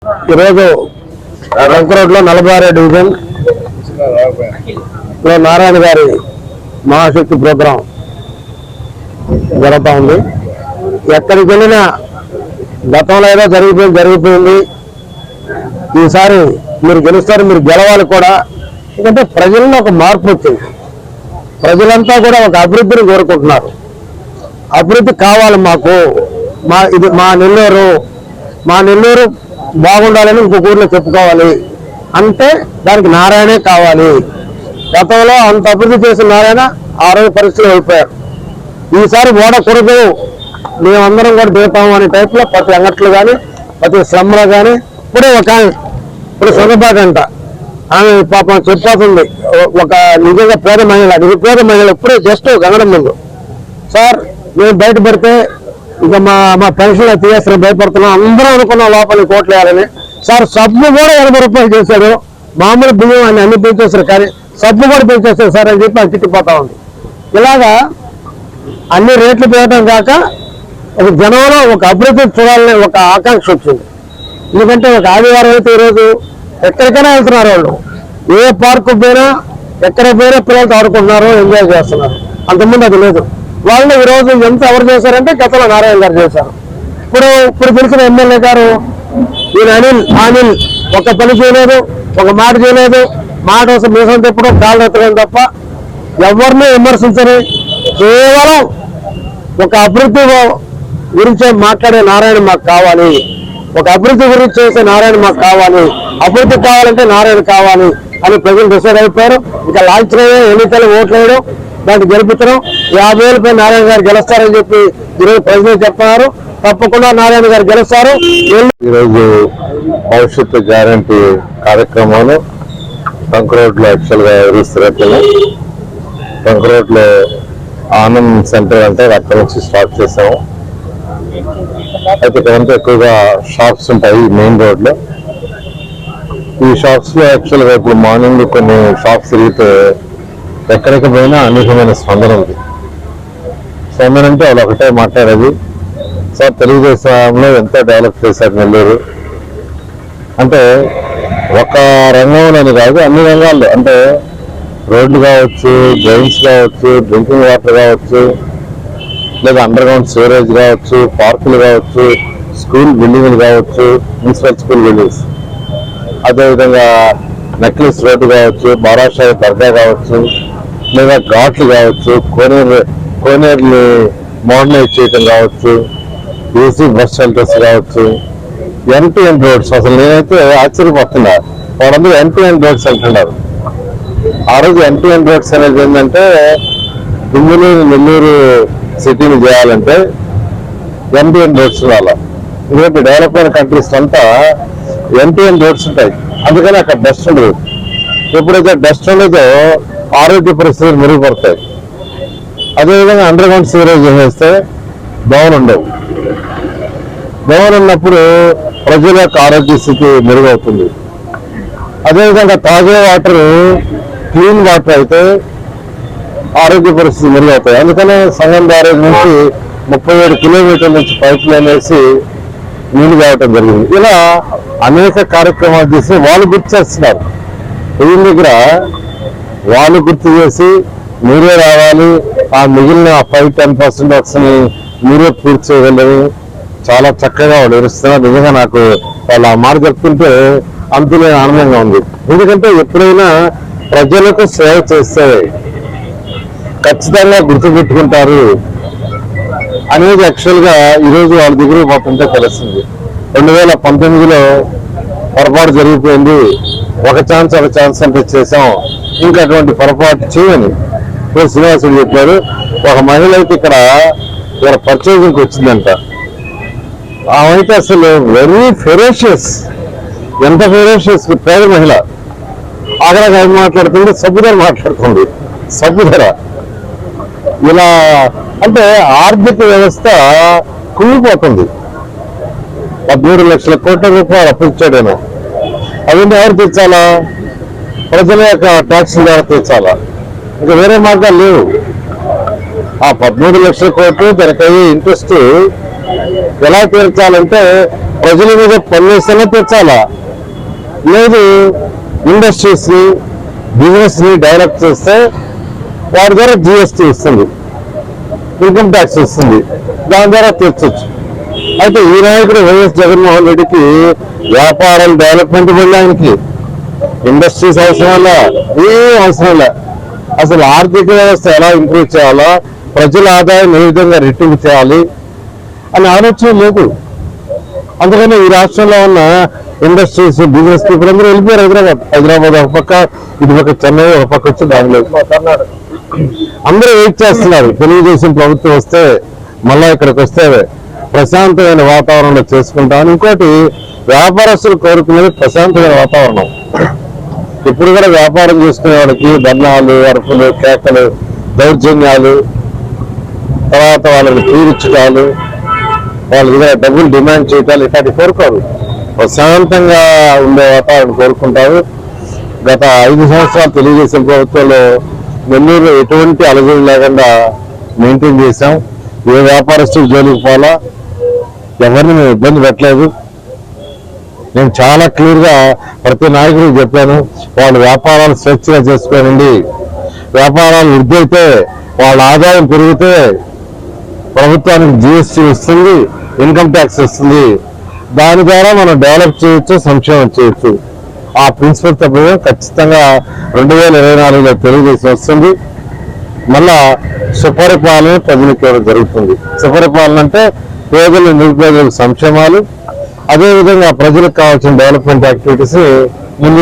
ఈరోజు రంకరోడ్లో 46వ డివిజన్ లో నారాయణ గారి మహాశక్తి ప్రోగ్రాం జరుగుతూ ఉంది. ఎక్కడికి వెళ్ళినా గతంలో ఏదో జరిగిపోయింది, ఈసారి మీరు గెలుస్తారు, మీరు గెలవాలి కూడా. ఎందుకంటే ప్రజల్లో ఒక మార్పు వచ్చింది. ప్రజలంతా కూడా ఒక అభివృద్ధిని కోరుకుంటున్నారు. అభివృద్ధి కావాలి మాకు, మా నెల్లూరు బాగుండాలని ఇంకొక ఊర్లో చెప్పుకోవాలి అంటే దానికి నారాయణే కావాలి. గతంలో అంత అభివృద్ధి చేసిన నారాయణ ఆ రోజు పరిస్థితులు అయిపోయారు. ఈసారి ఓడకూడదు, మేమందరం కూడా దిగుతాము అనే టైప్లో ప్రతి అంగట్లు కానీ ప్రతి శ్రమలో కానీ ఇప్పుడు సొంతపాటంట ఆమె పాపం చెప్పాల్సింది. ఒక నిజంగా నిరుపేద మహిళ ఇప్పుడే జస్ట్ గంగడం ముందు, సార్ మేము బయట పెడితే ఇక మా పెన్షన్ తీసేస్తారని భయపడుతున్నాం, అందరూ అనుకున్నాం లోపల కోట్లు వేయాలని. సార్ సబ్బు కూడా 80 రూపాయలు చేశాడు, మామూలు బియ్యం అన్ని పెంచేస్తారు కానీ సబ్బు కూడా పెంచేస్తారు సార్ అని చెప్పి అది తిట్టిపోతా ఉంది. ఇలాగా అన్ని రేట్లు పెరగడం కాక ఒక జనంలో ఒక అభివృద్ధి చూడాలని ఒక ఆకాంక్ష వచ్చింది. ఎందుకంటే ఒక ఆదివారం అయితే ఈరోజు ఎక్కడికైనా వెళ్తున్నారు వాళ్ళు, ఏ పార్కు పోయినా ఎక్కడ పోయినా పిల్లలతో ఆడుకుంటున్నారు, ఎంజాయ్ చేస్తున్నారు. అంతకుముందు అది లేదు. వాళ్ళు ఈరోజు ఎంత ఎవరు చేశారంటే గతంలో నారాయణ గారు చేశారు. ఇప్పుడు పిలిచిన ఎమ్మెల్యే గారు ఈయన అనిల్ ఒక పని చేయలేదు, ఒక మాట చేయలేదు. మాట కోసం మీసం తిప్పడం, కాళ్ళు ఎత్తడం తప్ప ఎవరిని విమర్శించని కేవలం ఒక అభివృద్ధి గురించే మాట్లాడే నారాయణ మాకు కావాలి, ఒక అభివృద్ధి గురించి చేసే నారాయణ మాకు కావాలి, అభివృద్ధి కావాలంటే నారాయణ కావాలి అని ప్రజలు డిసైడ్ అయిపోయారు. ఇంకా లాంఛనమే ఎన్నికలు ఓట్లు వేయడం, దాన్ని గెలిపించడం, 50,000 నారాయణ గారు గెలుస్తారని చెప్పి ఈరోజు ప్రజలు చెప్తున్నారు. తప్పకుండా నారాయణ గారు గెలుస్తారు. ఈరోజు భవిష్యత్తు గ్యారంటీ కార్యక్రమాలు రంకరోడ్లో యాక్చువల్గా ఎవరిస్తున్నట్టు రంకరోడ్లో ఆనంద్ సెంటర్ అంటే అక్కడి నుంచి స్టార్ట్ చేసాము. అయితే ఇక్కడంతా ఎక్కువగా షాప్స్ ఉంటాయి మెయిన్ రోడ్లో. ఈ షాప్స్ లో యాక్చువల్గా ఇప్పుడు మార్నింగ్ కొన్ని షాప్స్ తిరిగితే ఎక్కడికి పోయినా అనేకమైన స్పందన ఉంది. స్పందన అంటే వాళ్ళు ఒకటే మాట్లాడేది, సార్ తెలుగుదేశంలో ఎంతో డెవలప్ చేశారు నెల్లూరు అంటే. ఒక రంగంలోని కాదు, అన్ని రంగాల్లో అంటే రోడ్లు కావచ్చు, డ్రైన్స్ కావచ్చు, డ్రింకింగ్ వాటర్ కావచ్చు, లేదా అండర్ గ్రౌండ్ సివరేజ్ కావచ్చు, పార్కులు కావచ్చు, స్కూల్ బిల్డింగ్లు కావచ్చు, మున్సిపల్ స్కూల్ బిల్డింగ్స్, అదేవిధంగా నెక్లెస్ రోడ్డు కావచ్చు, బారాషాయి దర్గా కావచ్చు, లేదా ఘాట్లు కావచ్చు, కోనేరుని మోడర్నైజ్ చేయటం కావచ్చు, ఏసీ బస్ షెల్టర్స్ కావచ్చు, ఎండ్ రోడ్స్. అసలు నేనైతే ఆశ్చర్యపోతున్నా, వాళ్ళందరూ ఎండ్ రోడ్స్ అంటున్నారు. ఆ రోజు ఎండ్ రోడ్స్ అనేది ఏంటంటే నెల్లూరు సిటీని చేయాలంటే ఎండ్ రోడ్స్ రావాలి. ఎందుకంటే డెవలప్మెంట్ కంట్రీస్ అంతా ఎండ్ రోడ్స్ ఉంటాయి, అందుకని అక్కడ డస్ట్ ఉండదు. ఎప్పుడైతే డస్ట్ ఉండదో ఆరోగ్య పరిస్థితులు మెరుగుపడతాయి. అదేవిధంగా అండర్ గ్రౌండ్ సివరేజ్ చేస్తే దోమలు ఉండవు. దోమలు ఉన్నప్పుడు ప్రజల యొక్క ఆరోగ్య స్థితి మెరుగవుతుంది. అదేవిధంగా తాగే వాటర్ క్లీన్ వాటర్ అయితే ఆరోగ్య పరిస్థితి మెరుగవుతాయి. అందుకనే సంగం బ్యారేజ్ నుంచి 37 కిలోమీటర్ల నుంచి పైప్ లైన్ వేసి నీళ్లు కావటం జరిగింది. ఇలా అనేక కార్యక్రమాలు చేసి వాళ్ళు గుర్తు చేస్తున్నారు. దీని దగ్గర వాళ్ళు గుర్తు చేసి మీరే రావాలి, ఆ మిగిలిన 5-10% వర్క్స్ని మీరే పూర్తి చేయగలరు, చాలా చక్కగా వాళ్ళు వివరిస్తున్నారు. నిజంగా నాకు వాళ్ళు ఆ మాట చెప్తుంటే అంతులేని ఆనందంగా ఉంది. ఎందుకంటే ఎప్పుడైనా ప్రజలకు సేవ చేస్తే ఖచ్చితంగా గుర్తుపెట్టుకుంటారు అనేది యాక్చువల్గా ఈరోజు వాళ్ళ దగ్గర పోతుంటే తెలుస్తుంది. 2019లో పొరపాటు జరిగిపోయింది, ఒక ఛాన్స్ అంటే చేసాం, ఇంకా అటువంటి పొరపాటు చేయని శ్రీనివాసుడు చెప్పారు. ఒక మహిళ అయితే ఇక్కడ పర్చేజింగ్కి వచ్చిందంట. ఆమె అసలు వెరీ ఫెరోషియస్, ఎంత ఫెరోషియస్, పేద మహిళ. అక్కడ ఏం మాట్లాడుతుంది, సబ్బు ధర మాట్లాడుతుంది, సబ్బు ధర. ఇలా అంటే ఆర్థిక వ్యవస్థ కుంగిపోతుంది. 13 లక్షల కోట్ల రూపాయలు అప్పు ఇచ్చాడేమో, అవన్నీ ఎవరు తీర్చాలా? ప్రజల యొక్క ట్యాక్స్ ద్వారా తీర్చాలా? ఇంకా వేరే మార్గాలు లేవు. ఆ 13 లక్షల కోట్లు దానికయ్యే ఇంట్రెస్ట్ ఎలా తీర్చాలంటే ప్రజల మీద పన్నేస్తేనే తెచ్చాలా, లేదు ఇండస్ట్రీస్ ని బిజినెస్ ని డెవలప్ చేస్తే వాటి ద్వారా జిఎస్టీ వస్తుంది, ఇన్కమ్ ట్యాక్స్ వస్తుంది, దాని ద్వారా తెచ్చొచ్చు. అయితే ఈ నాయకుడు వైఎస్ జగన్మోహన్ రెడ్డికి వ్యాపారం డెవలప్మెంట్ వల్ల ఆయనకి ఇండస్ట్రీస్ అవసరం ఏం అవసరం లే. అసలు ఆర్థిక వ్యవస్థ ఎలా ఇంప్రూవ్ చేయాలా, ప్రజల ఆదాయం ఏ విధంగా రెట్టింపు చేయాలి అని ఆలోచన లేదు. అందుకని ఈ రాష్ట్రంలో ఉన్న ఇండస్ట్రీస్ బిజినెస్ పీపుల్ అందరూ వెళ్ళిపోయారు హైదరాబాద్ ఒక పక్క, ఇటు పక్క చెన్నై ఒక పక్క వచ్చి దానిలో అందరూ వెయిట్ చేస్తున్నారు తెలుగుదేశం ప్రభుత్వం వస్తే మళ్ళా ఇక్కడికి వస్తే ప్రశాంతమైన వాతావరణంలో చేసుకుంటామని. ఇంకోటి వ్యాపారస్తులు కోరుకునేది ప్రశాంతమైన వాతావరణం. ఇప్పుడు కూడా వ్యాపారం చేసుకునే వాళ్ళకి ధర్నాలు, అరుపులు, కేకలు, దౌర్జన్యాలు, తర్వాత వాళ్ళని పీడించడాలు, వాళ్ళ దగ్గర డబ్బులు డిమాండ్ చేయటాలు ఇట్లాంటి కోరుకోరు. ప్రశాంతంగా ఉండే వాతావరణం కోరుకుంటారు. గత 5 సంవత్సరాలు తెలుగుదేశం ప్రభుత్వంలో నెల్లూరులో ఎటువంటి అలజడి లేకుండా మెయింటైన్ చేశాం. ఏ వ్యాపారస్తులు జోలికి పోలా, ఎవరిని మేము ఇబ్బంది పెట్టలేదు. నేను చాలా క్లియర్ గా ప్రతి నాయకుడికి చెప్పాను, వాళ్ళ వ్యాపారాలు స్వేచ్ఛగా చేసుకోనండి. వ్యాపారాలు వృద్ధి అయితే వాళ్ళ ఆదాయం పెరిగితే ప్రభుత్వానికి జిఎస్టీ వస్తుంది, ఇన్కమ్ ట్యాక్స్ వస్తుంది. దాని ద్వారా మనం డెవలప్ చేయొచ్చు, సంక్షేమం చేయొచ్చు. ఆ ప్రిన్సిపల్ తప్ప ఖచ్చితంగా 2024లో తెలుగుదేశం వస్తుంది. మళ్ళా సుపరిపాలన ప్రజలకు ఇవ్వడం జరుగుతుంది. సుపరిపాలన అంటే పేదలు, నిరుపేదలకు సంక్షేమాలు, అదేవిధంగా ప్రజలకు కావాల్సిన డెవలప్మెంట్ యాక్టివిటీస్ ముందు